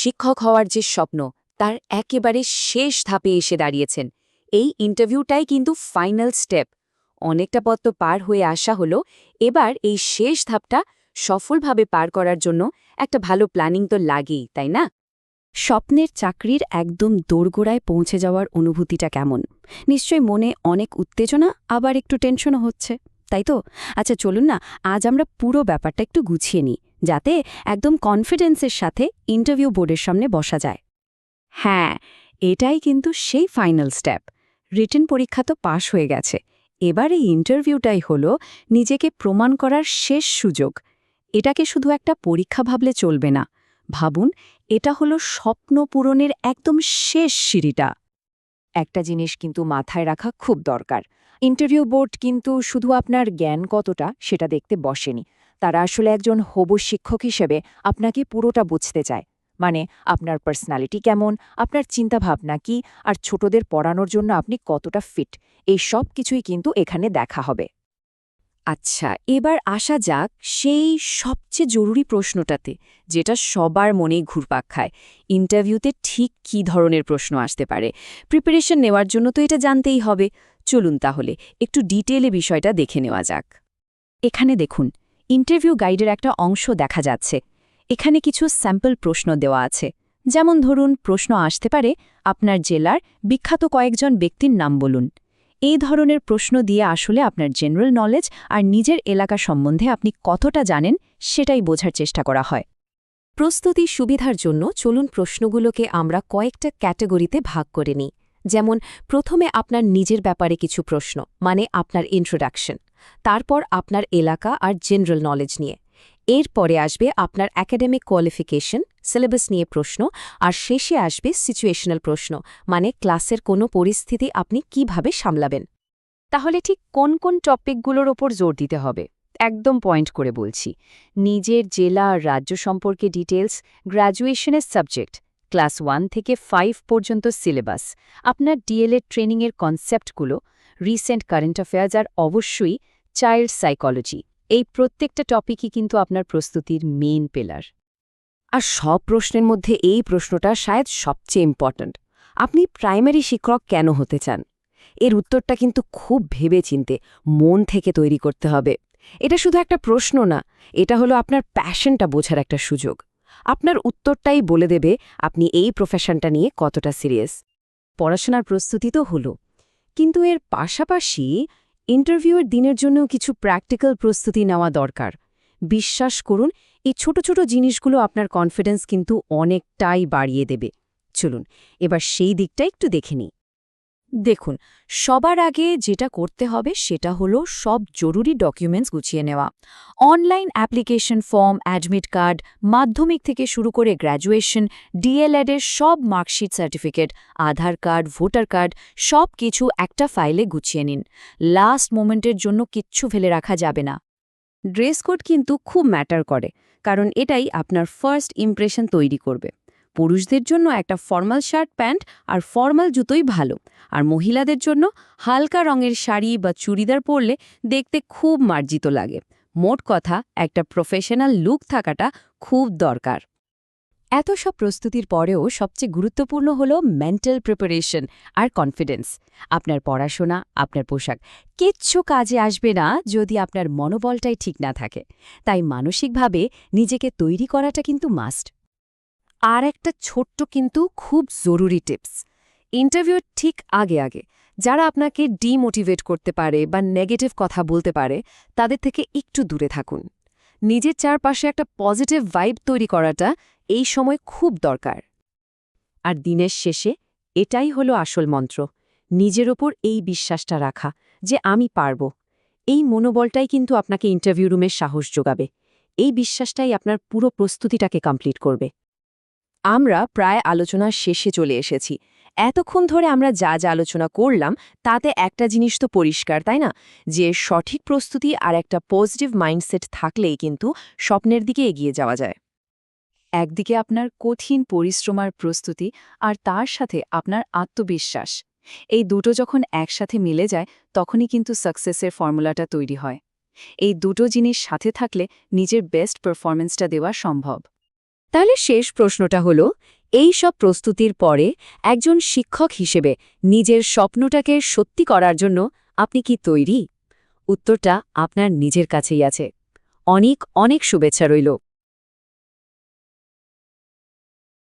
শিক্ষক হওয়ার যে স্বপ্ন তার একেবারে শেষ ধাপে এসে দাঁড়িয়েছেন। এই ইন্টারভিউটাই কিন্তু ফাইনাল স্টেপ। অনেকটা পথ তো পার হয়ে আসা হলো, এবার এই শেষ ধাপটা সফলভাবে পার করার জন্য একটা ভালো প্ল্যানিং তো লাগেই, তাই না? স্বপ্নের চাকরির একদম দোরগোড়ায় পৌঁছে যাওয়ার অনুভূতিটা কেমন? নিশ্চয়ই মনে অনেক উত্তেজনা, আবার একটু টেনশনও হচ্ছে, তাই তো? আচ্ছা চলুন না, আজ আমরা পুরো ব্যাপারটা একটু গুছিয়ে নিই, যাতে একদম কনফিডেন্সের সাথে ইন্টারভিউ বোর্ডের সামনে বসা যায়। হ্যাঁ, এটাই কিন্তু সেই ফাইনাল স্টেপ। রিটেন পরীক্ষা তো পাশ হয়ে গেছে, এবার এই ইন্টারভিউটাই হলো নিজেকে প্রমাণ করার শেষ সুযোগ। এটাকে শুধু একটা পরীক্ষা ভাবলে চলবে না, ভাবুন এটা হলো স্বপ্ন পূরণের একদম শেষ সিঁড়িটা। একটা জিনিস কিন্তু মাথায় রাখা খুব দরকার। ইন্টারভিউ বোর্ড কিন্তু শুধু আপনার জ্ঞান কতটা সেটা দেখতে বসেনি। তারা আসলে একজন হবু শিক্ষক হিসেবে আপনাকে পুরোটা বুঝতে চায়। মানে আপনার পার্সোনালিটি কেমন, আপনার চিন্তাভাবনা কি, আর ছোটদের পড়ানোর জন্য আপনি কতটা ফিট, এই সব কিছুই কিন্তু এখানে দেখা হবে। আচ্ছা, এবার আসা যাক সেই সবচেয়ে জরুরি প্রশ্নটাতে, যেটা সবার মনেই ঘুরপাক খায়। ইন্টারভিউতে ঠিক কী ধরনের প্রশ্ন আসতে পারে? প্রিপারেশন নেওয়ার জন্য তো এটা জানতেই হবে। চলুন তাহলে একটু ডিটেলে বিষয়টা দেখে নেওয়া যাক। এখানে দেখুন, ইন্টারভিউ গাইডের একটা অংশ দেখা যাচ্ছে। এখানে কিছু স্যাম্পল প্রশ্ন দেওয়া আছে। যেমন ধরুন, প্রশ্ন আসতে পারে, আপনার জেলার বিখ্যাত কয়েকজন ব্যক্তির নাম বলুন। এই ধরনের প্রশ্ন দিয়ে আসলে আপনার জেনারেল নলেজ আর নিজের এলাকা সম্বন্ধে আপনি কতটা জানেন সেটাই বোঝার চেষ্টা করা হয়। প্রস্তুতির সুবিধার জন্য চলুন প্রশ্নগুলোকে আমরা কয়েকটা ক্যাটাগরিতে ভাগ করে নিই। যেমন প্রথমে আপনার নিজের ব্যাপারে কিছু প্রশ্ন, মানে আপনার ইন্ট্রোডাকশন। তারপর আপনার এলাকা আর জেনারেল নলেজ নিয়ে। এরপরে আসবে আপনার একাডেমিক কোয়ালিফিকেশন, সিলেবাস নিয়ে প্রশ্ন। আর শেষে আসবে সিচুয়েশনাল প্রশ্ন, মানে ক্লাসের কোনো পরিস্থিতি আপনি কিভাবে সামলাবেন। তাহলে ঠিক কোন কোন টপিকগুলোর ওপর জোর দিতে হবে? একদম পয়েন্ট করে বলছি। নিজের জেলা আর রাজ্য সম্পর্কে ডিটেলস, গ্র্যাজুয়েশনের সাবজেক্ট, ক্লাস 1 থেকে 5 পর্যন্ত সিলেবাস, আপনার ডিএলএড ট্রেনিংয়ের কনসেপ্টগুলো, রিসেন্ট কারেন্ট অ্যাফেয়ার্স আর অবশ্যই চাইল্ড সাইকোলজি। এই প্রত্যেকটা টপিকই কিন্তু আপনার প্রস্তুতির মেইন পিলার। আর সব প্রশ্নের মধ্যে এই প্রশ্নটা শায়দ সবচেয়ে ইম্পর্ট্যান্ট। আপনি প্রাইমারি শিক্ষক কেন হতে চান? এর উত্তরটা কিন্তু খুব ভেবেচিন্তে মন থেকে তৈরি করতে হবে। এটা শুধু একটা প্রশ্ন না, এটা হলো আপনার প্যাশনটা বোঝার একটা সুযোগ। আপনার উত্তরটাই বলে দেবে আপনি এই প্রফেশনটা নিয়ে কতটা সিরিয়াস। পড়াশোনার প্রস্তুতি তো হলো, কিন্তু এর পাশাপাশি ইন্টারভিউয়ের দিনের জন্যও কিছু প্র্যাকটিক্যাল প্রস্তুতি নেওয়া দরকার। বিশ্বাস করুন, এই ছোট ছোট জিনিসগুলো আপনার কনফিডেন্স কিন্তু অনেকটাই বাড়িয়ে দেবে। চলুন এবার সেই দিকটা একটু দেখে নিই। দেখুন, সবার আগে যেটা করতে হবে সেটা হলো সব জরুরি ডকুমেন্টস গুছিয়ে নেওয়া। Online application form, admit card, মাধ্যমিক থেকে শুরু করে গ্র্যাজুয়েশন, ডিএলএডের সব মার্কশিট, সার্টিফিকেট, আধার কার্ড, ভোটার কার্ড, সব কিছু একটা ফাইলে গুছিয়ে নিন। লাস্ট মোমেন্টের জন্য কিচ্ছু ফেলে রাখা যাবে না। ড্রেস কোড কিন্তু খুব ম্যাটার করে, কারণ এটাই আপনার ফার্স্ট ইমপ্রেশন তৈরি করবে। পুরুষদের জন্য একটা ফর্মাল শার্ট, প্যান্ট আর ফর্মাল জুতোই ভালো। আর মহিলাদের জন্য হালকা রঙের শাড়ি বা চুড়িদার পরলে দেখতে খুব মার্জিত লাগে। মোট কথা, একটা প্রফেশনাল লুক থাকাটা খুব দরকার। এত সব প্রস্তুতির পরেও সবচেয়ে গুরুত্বপূর্ণ হলো মেন্টাল প্রিপারেশন আর কনফিডেন্স। আপনার পড়াশোনা, আপনার পোশাক কিচ্ছু কাজে আসবে না যদি আপনার মনোবলটাই ঠিক না থাকে। তাই মানসিকভাবে নিজেকে তৈরি করাটা কিন্তু মাস্ট। আর একটা ছোট্ট কিন্তু খুব জরুরি টিপস। ইন্টারভিউর ঠিক আগে আগে যারা আপনাকে ডিমোটিভেট করতে পারে বা নেগেটিভ কথা বলতে পারে, তাদের থেকে একটু দূরে থাকুন। নিজের চারপাশে একটা পজিটিভ ভাইব তৈরি করাটা এই সময় খুব দরকার। আর দিনের শেষে এটাই হলো আসল মন্ত্র, নিজের ওপর এই বিশ্বাসটা রাখা যে আমি পারব। এই মনোবলটাই কিন্তু আপনাকে ইন্টারভিউ রুমের সাহস যোগাবে। এই বিশ্বাসটাই আপনার পুরো প্রস্তুতিটাকে কমপ্লিট করবে। আমরা প্রায় আলোচনার শেষে চলে এসেছি। এতক্ষণ ধরে আমরা যা যা আলোচনা করলাম তাতে একটা জিনিস তো পরিষ্কার, তাই না? যে সঠিক প্রস্তুতি আর একটা পজিটিভ মাইন্ডসেট থাকলেই কিন্তু স্বপ্নের দিকে এগিয়ে যাওয়া যায়। একদিকে আপনার কঠিন পরিশ্রম আর প্রস্তুতি, আর তার সাথে আপনার আত্মবিশ্বাস, এই দুটো যখন একসাথে মিলে যায় তখনই কিন্তু সাকসেসের ফর্মুলাটা তৈরি হয়। এই দুটো জিনিস সাথে থাকলে নিজের বেস্ট পারফরম্যান্সটা দেওয়া সম্ভব। তাহলে শেষ প্রশ্নটা হলো, এই সব প্রস্তুতির পরে একজন শিক্ষক হিসেবে নিজের স্বপ্নটাকে সত্যি করার জন্য আপনি কি তৈরি? উত্তরটা আপনার নিজের কাছেই আছে। অনেক অনেক শুভেচ্ছা রইল।